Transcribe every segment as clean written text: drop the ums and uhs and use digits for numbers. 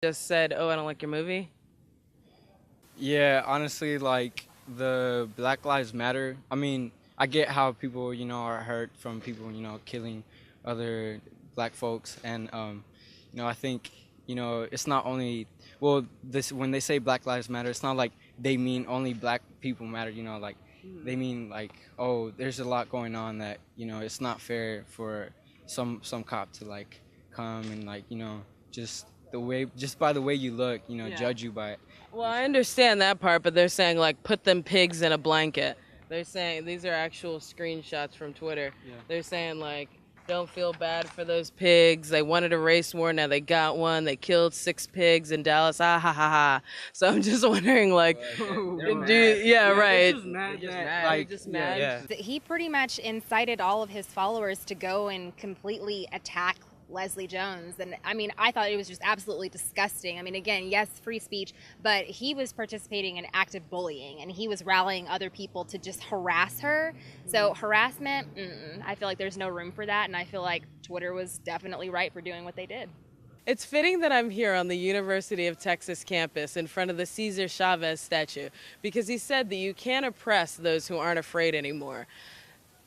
just said, "Oh, I don't like your movie"? Yeah, honestly, like the Black Lives Matter. I mean, I get how people, are hurt from people, killing other black folks, and I think, it's not only well, this when they say Black Lives Matter, it's not like they mean only black people matter. Like they mean like, oh, there's a lot going on that it's not fair for some cop to like come and like just by the way you look, judge you by it. Well, I understand that part, but they're saying like put them pigs in a blanket. They're saying these are actual screenshots from Twitter. Yeah. They're saying like don't feel bad for those pigs. They wanted a race war, now they got one. They killed 6 pigs in Dallas. Ah ha ha ha. So I'm just wondering like right. Just mad. Yeah. He pretty much incited all of his followers to go and completely attack Leslie Jones. And I mean, I thought it was just absolutely disgusting. I mean, again, yes, free speech, but he was participating in active bullying and he was rallying other people to just harass her. So harassment, I feel like there's no room for that. And I feel like Twitter was definitely right for doing what they did. It's fitting that I'm here on the University of Texas campus in front of the Cesar Chavez statue because he said that you can't oppress those who aren't afraid anymore.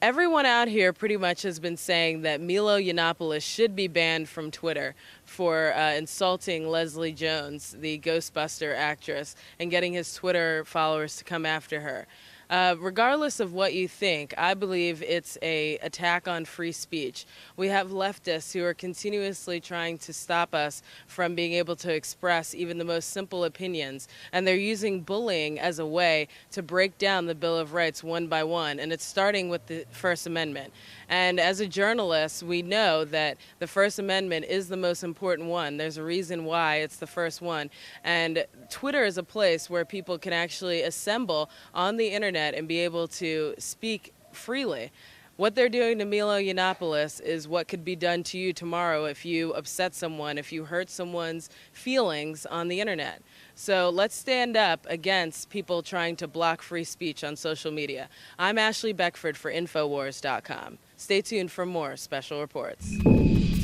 Everyone out here pretty much has been saying that Milo Yiannopoulos should be banned from Twitter for insulting Leslie Jones, the Ghostbuster actress, and getting his Twitter followers to come after her. Regardless of what you think, I believe it's an attack on free speech. We have leftists who are continuously trying to stop us from being able to express even the most simple opinions, and they're using bullying as a way to break down the Bill of Rights one by one, and it's starting with the First Amendment. And as a journalist, we know that the First Amendment is the most important one. There's a reason why it's the first one. And Twitter is a place where people can actually assemble on the internet and be able to speak freely. What they're doing to Milo Yiannopoulos is what could be done to you tomorrow if you upset someone, if you hurt someone's feelings on the internet. So let's stand up against people trying to block free speech on social media. I'm Ashley Beckford for INFOWARS.com. Stay tuned for more special reports.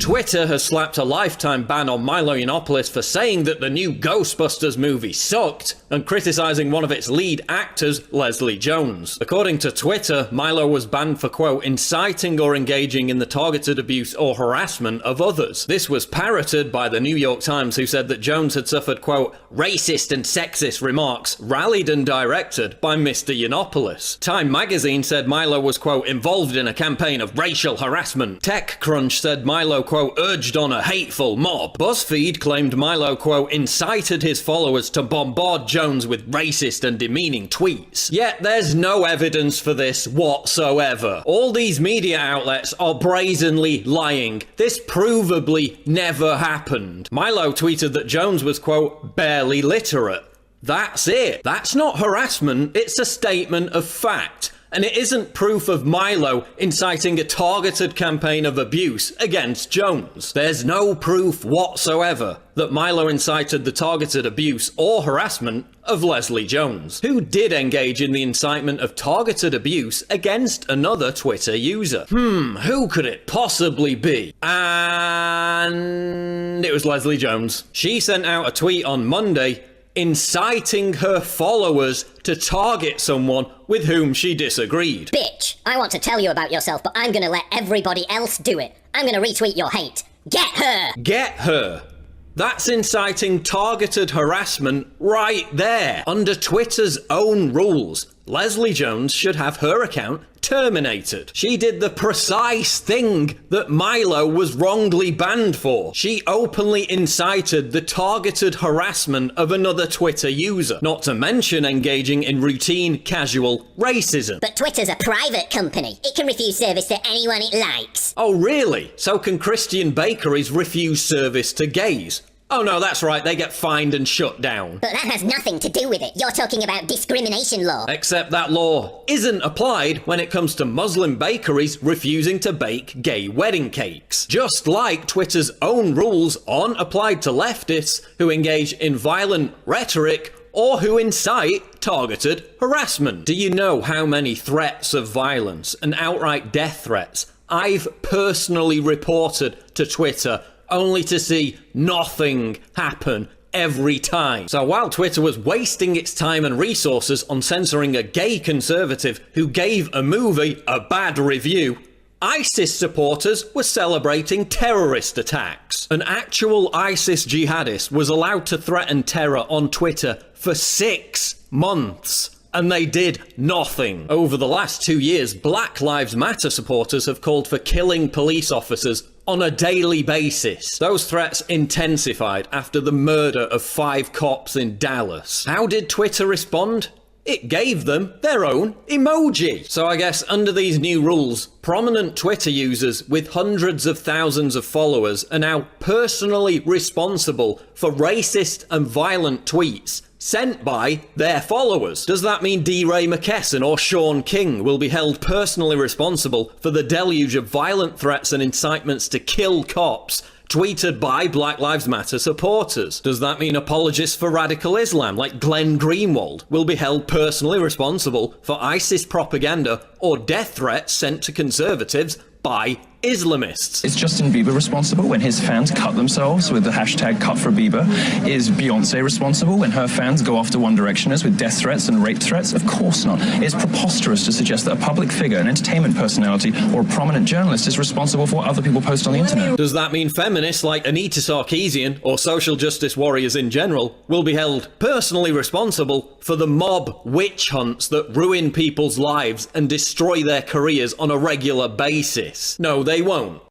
Twitter has slapped a lifetime ban on Milo Yiannopoulos for saying that the new Ghostbusters movie sucked and criticising one of its lead actors, Leslie Jones. According to Twitter, Milo was banned for, quote, inciting or engaging in the targeted abuse or harassment of others. This was parroted by the New York Times, who said that Jones had suffered, quote, racist and sexist remarks rallied and directed by Mr. Yiannopoulos. Time magazine said Milo was, quote, involved in a campaign of racial harassment. TechCrunch said Milo, quote, urged on a hateful mob. BuzzFeed claimed Milo, quote, incited his followers to bombard Jones with racist and demeaning tweets. Yet there's no evidence for this whatsoever. All these media outlets are brazenly lying. This provably never happened. Milo tweeted that Jones was, quote, barely literate. That's it. That's not harassment, it's a statement of fact. And it isn't proof of Milo inciting a targeted campaign of abuse against Jones. There's no proof whatsoever that Milo incited the targeted abuse or harassment of Leslie Jones, who did engage in the incitement of targeted abuse against another Twitter user. Who could it possibly be? And it was Leslie Jones. She sent out a tweet on Monday inciting her followers to target someone with whom she disagreed. Bitch, I want to tell you about yourself, but I'm gonna let everybody else do it. I'm gonna retweet your hate. Get her! Get her! That's inciting targeted harassment right there. Under Twitter's own rules, Leslie Jones should have her account terminated. She did the precise thing that Milo was wrongly banned for. She openly incited the targeted harassment of another Twitter user, not to mention engaging in routine, casual racism. But Twitter's a private company. It can refuse service to anyone it likes. Oh really? So can Christian bakeries refuse service to gays? Oh no, that's right, they get fined and shut down. But that has nothing to do with it. You're talking about discrimination law. Except that law isn't applied when it comes to Muslim bakeries refusing to bake gay wedding cakes. Just like Twitter's own rules aren't applied to leftists who engage in violent rhetoric or who incite targeted harassment. Do you know how many threats of violence and outright death threats I've personally reported to Twitter only to see nothing happen every time. So while Twitter was wasting its time and resources on censoring a gay conservative who gave a movie a bad review, ISIS supporters were celebrating terrorist attacks. An actual ISIS jihadist was allowed to threaten terror on Twitter for 6 months. And they did nothing. Over the last 2 years, Black Lives Matter supporters have called for killing police officers on a daily basis. Those threats intensified after the murder of 5 cops in Dallas. How did Twitter respond? It gave them their own emoji. So I guess under these new rules, prominent Twitter users with hundreds of thousands of followers are now personally responsible for racist and violent tweets sent by their followers. Does that mean D. Ray McKesson or Sean King will be held personally responsible for the deluge of violent threats and incitements to kill cops tweeted by Black Lives Matter supporters? Does that mean apologists for radical Islam like Glenn Greenwald will be held personally responsible for ISIS propaganda or death threats sent to conservatives by Islamists? Is Justin Bieber responsible when his fans cut themselves with the hashtag #CutForBieber? Is Beyonce responsible when her fans go after One Directioners with death threats and rape threats? Of course not. It's preposterous to suggest that a public figure, an entertainment personality, or a prominent journalist is responsible for what other people post on the internet. Does that mean feminists like Anita Sarkeesian or social justice warriors in general will be held personally responsible for the mob witch hunts that ruin people's lives and destroy their careers on a regular basis? No, they won't.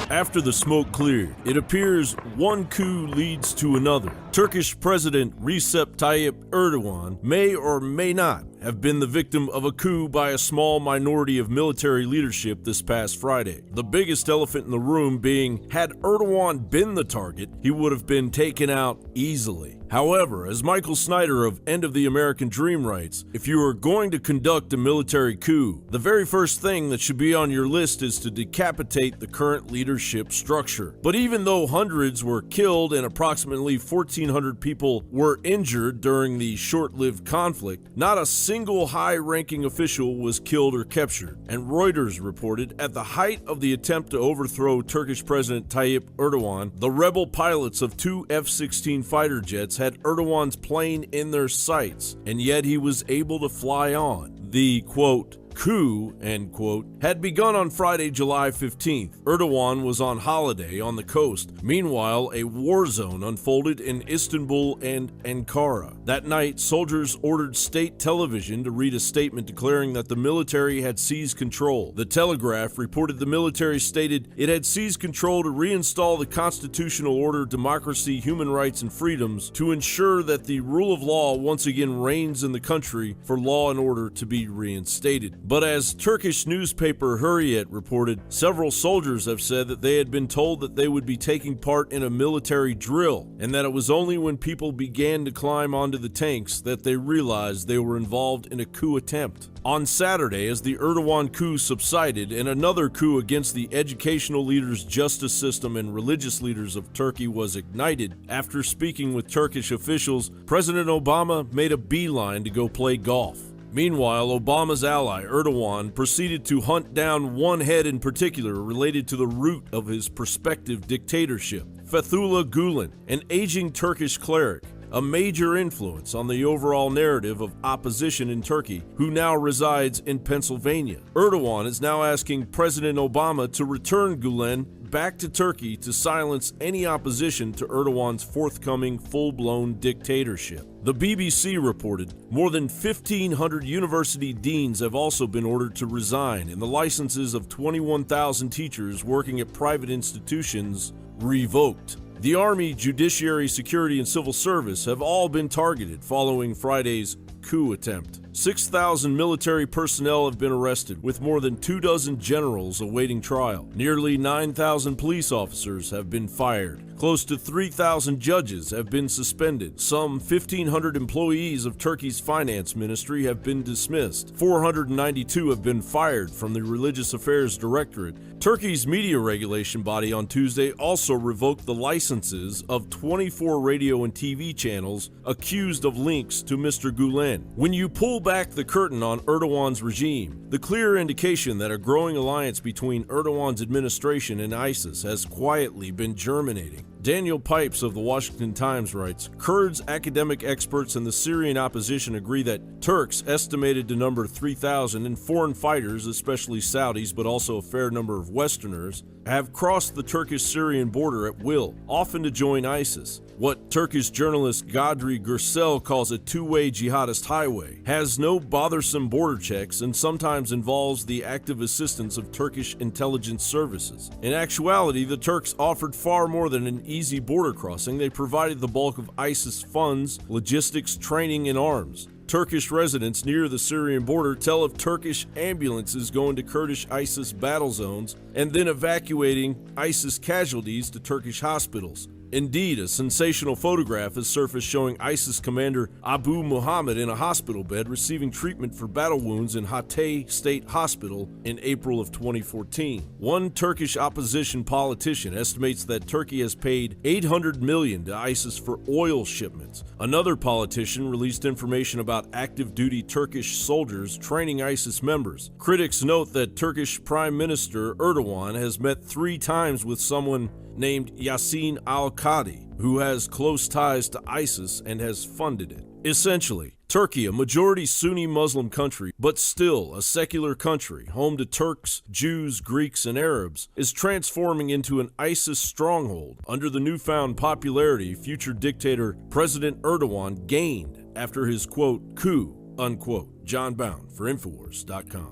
After the smoke cleared, it appears one coup leads to another. Turkish President Recep Tayyip Erdogan may or may not have been the victim of a coup by a small minority of military leadership this past Friday. The biggest elephant in the room being, had Erdogan been the target, he would have been taken out easily. However, as Michael Snyder of End of the American Dream writes, if you are going to conduct a military coup, the very first thing that should be on your list is to decapitate the current leadership structure. But even though hundreds were killed and approximately 1,400 people were injured during the short-lived conflict, not a single high-ranking official was killed or captured. And Reuters reported, at the height of the attempt to overthrow Turkish President Tayyip Erdogan, the rebel pilots of 2 F-16 fighter jets had Erdogan's plane in their sights, and yet he was able to fly on. The, quote, coup, end quote, had begun on Friday, July 15th. Erdogan was on holiday on the coast. Meanwhile, a war zone unfolded in Istanbul and Ankara. That night, soldiers ordered state television to read a statement declaring that the military had seized control. The Telegraph reported the military stated it had seized control to reinstall the constitutional order, democracy, human rights, and freedoms to ensure that the rule of law once again reigns in the country for law and order to be reinstated. But as Turkish newspaper Hurriyet reported, several soldiers have said that they had been told that they would be taking part in a military drill, and that it was only when people began to climb onto the tanks that they realized they were involved in a coup attempt. On Saturday, as the Erdogan coup subsided and another coup against the educational leaders, justice system, and religious leaders of Turkey was ignited, after speaking with Turkish officials, President Obama made a beeline to go play golf. Meanwhile, Obama's ally, Erdogan, proceeded to hunt down one head in particular related to the root of his prospective dictatorship, Fethullah Gulen, an aging Turkish cleric, a major influence on the overall narrative of opposition in Turkey, who now resides in Pennsylvania. Erdogan is now asking President Obama to return Gulen back to Turkey to silence any opposition to Erdogan's forthcoming full-blown dictatorship. The BBC reported more than 1,500 university deans have also been ordered to resign, and the licenses of 21,000 teachers working at private institutions revoked. The Army, Judiciary, Security, and Civil Service have all been targeted following Friday's coup attempt. 6,000 military personnel have been arrested, with more than 24 generals awaiting trial. Nearly 9,000 police officers have been fired. Close to 3,000 judges have been suspended. Some 1,500 employees of Turkey's finance ministry have been dismissed. 492 have been fired from the Religious Affairs Directorate. Turkey's media regulation body on Tuesday also revoked the licenses of 24 radio and TV channels accused of links to Mr. Gulen. When you pull back the curtain on Erdogan's regime, the clear indication that a growing alliance between Erdogan's administration and ISIS has quietly been germinating. Daniel Pipes of the Washington Times writes, Kurds, academic experts, and the Syrian opposition agree that Turks, estimated to number 3,000, and foreign fighters, especially Saudis, but also a fair number of Westerners, have crossed the Turkish-Syrian border at will, often to join ISIS. What Turkish journalist Gadri Gürsel calls a two-way jihadist highway has no bothersome border checks and sometimes involves the active assistance of Turkish intelligence services. In actuality, the Turks offered far more than an easy border crossing. They provided the bulk of ISIS funds, logistics, training, and arms. Turkish residents near the Syrian border tell of Turkish ambulances going to Kurdish ISIS battle zones and then evacuating ISIS casualties to Turkish hospitals. Indeed, a sensational photograph has surfaced showing ISIS commander Abu Muhammad in a hospital bed receiving treatment for battle wounds in Hatay State Hospital in April of 2014. One Turkish opposition politician estimates that Turkey has paid $800 million to ISIS for oil shipments. Another politician released information about active-duty Turkish soldiers training ISIS members. Critics note that Turkish Prime Minister Erdogan has met 3 times with someone named Yasin al-Qadi, who has close ties to ISIS and has funded it. Essentially, Turkey, a majority Sunni Muslim country, but still a secular country, home to Turks, Jews, Greeks, and Arabs, is transforming into an ISIS stronghold under the newfound popularity future dictator President Erdogan gained after his, quote, coup, unquote. John Bound for INFOWARS.com.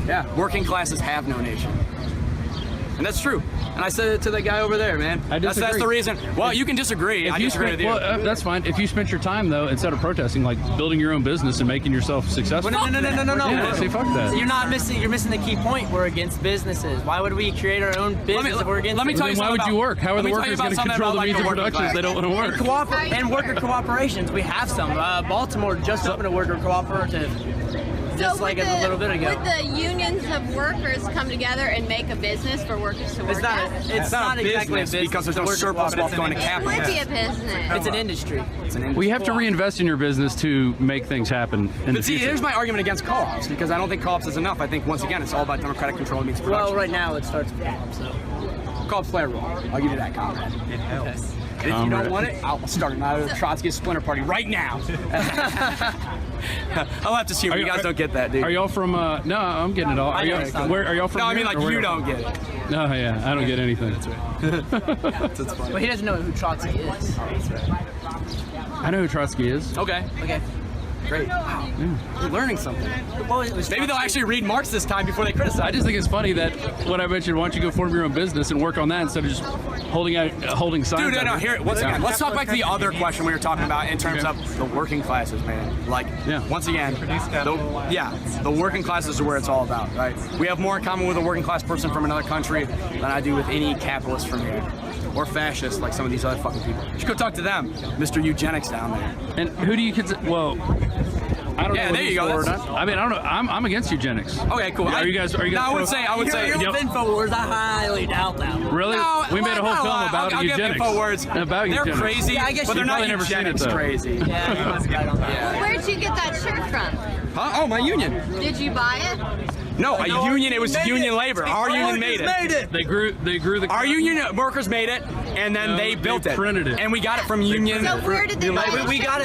Yeah, working classes have no nation. And that's true. And I said it to the guy over there, man. That's the reason. Well, you can disagree. I disagree with you. Well, that's fine. If you spent your time, though, instead of protesting, like building your own business and making yourself successful. Well, no. Yeah, say fuck that. So you're missing the key point. We're against businesses. Why would we create our own business if we're against Let me tell you business? why would you work? How are the workers going to control the means of production if they don't want to work? And worker cooperations. We have some. Baltimore just opened a worker cooperative. Just like a little bit ago. Would the unions of workers come together and make a business for workers to work at? It's not exactly a business because there's no surplus wealth going to capital. It would be a business. It's an industry. We have to reinvest in your business to make things happen in the But see, future. here's my argument against co-ops, because I don't think co-ops is enough. I think, once again, it's all about democratic control of means of production. Well, right now it starts with co-ops, so. Co-ops play a role. I'll give you that, comrade. It helps. And if you don't want it, I'll start another Trotskyist splinter party right now. I'll have to see if you guys don't get that, dude. Are y'all from, no, I'm getting it all. Are y'all from No, I mean, here, like, you don't get it. No, yeah, I don't get anything. That's right. That's funny. Well, he doesn't know who Trotsky is. I know who Trotsky is. Okay. Great. Wow. Yeah. You're learning something. Maybe they'll actually read Marx this time before they criticize. I just think it's funny that what I mentioned, why don't you go form your own business and work on that instead of just holding signs. Dude, no, here, once again, let's talk back to the other question we were talking about in terms of the working classes, man. Like, once again, the working classes are where it's all about, right? We have more in common with a working class person from another country than I do with any capitalist from here. Or fascist, like some of these other fucking people. You should go talk to them, Mr. Eugenics down there. And who do you consider? Well, I don't know. Yeah, there you go. I mean, I don't know. I'm against eugenics. Okay, cool. Are you guys? No, I would say. You're INFOWARS. I highly doubt that. Really? No, we made a whole film about eugenics. About eugenics. They're crazy, but they're not eugenics crazy. Yeah. Where'd you get that shirt from? Huh? Oh, my union. Did you buy it? No, a union. It was union labor. Our union made it. They grew the. Our union workers made it, and then they built it. Printed it, and we got it from union. So where did they buy it? We got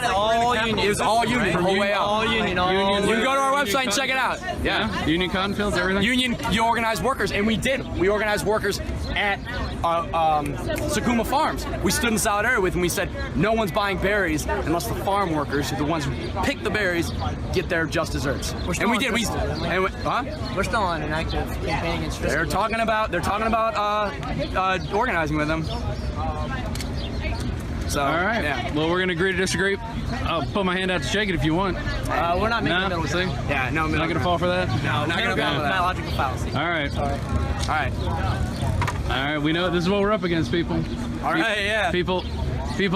it all union. It was all union, the whole way out. All union. You can go to our website and check it out. Yeah. Union cotton fields, everything. Union, you organize workers, and we did. We organized workers at Sakuma Farms. We stood in solidarity with them. We said, no one's buying berries unless the farm workers, the ones who pick the berries, get their just desserts. And we did. We're still on an active campaign against. They're talking about organizing with them. So, all right. Yeah. Well, we're gonna agree to disagree. I'll put my hand out to shake it if you want. We're not making a middle see? Yeah, no, not gonna fall for that. No, not gonna fall for that. Logical fallacy. All right. All right. All right. We know this is what we're up against, people. All right. Yeah. People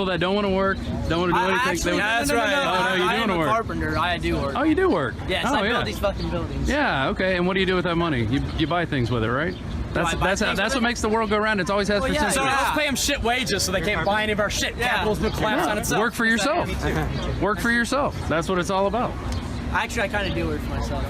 that don't want to work, don't want to do anything. Actually, that's right. Oh, no, you I am do a work. carpenter. I do work. Oh, you do work. Yes, oh, I build these fucking buildings. Yeah. Okay. And what do you do with that money? You buy things with it, right? That's what makes the world go round. It's always has percentages. So let's pay them shit wages so they can't buy any of our shit. Capital's gonna collapse on itself. Work for yourself. Work for yourself. That's what it's all about. Actually, I kind of do work for myself.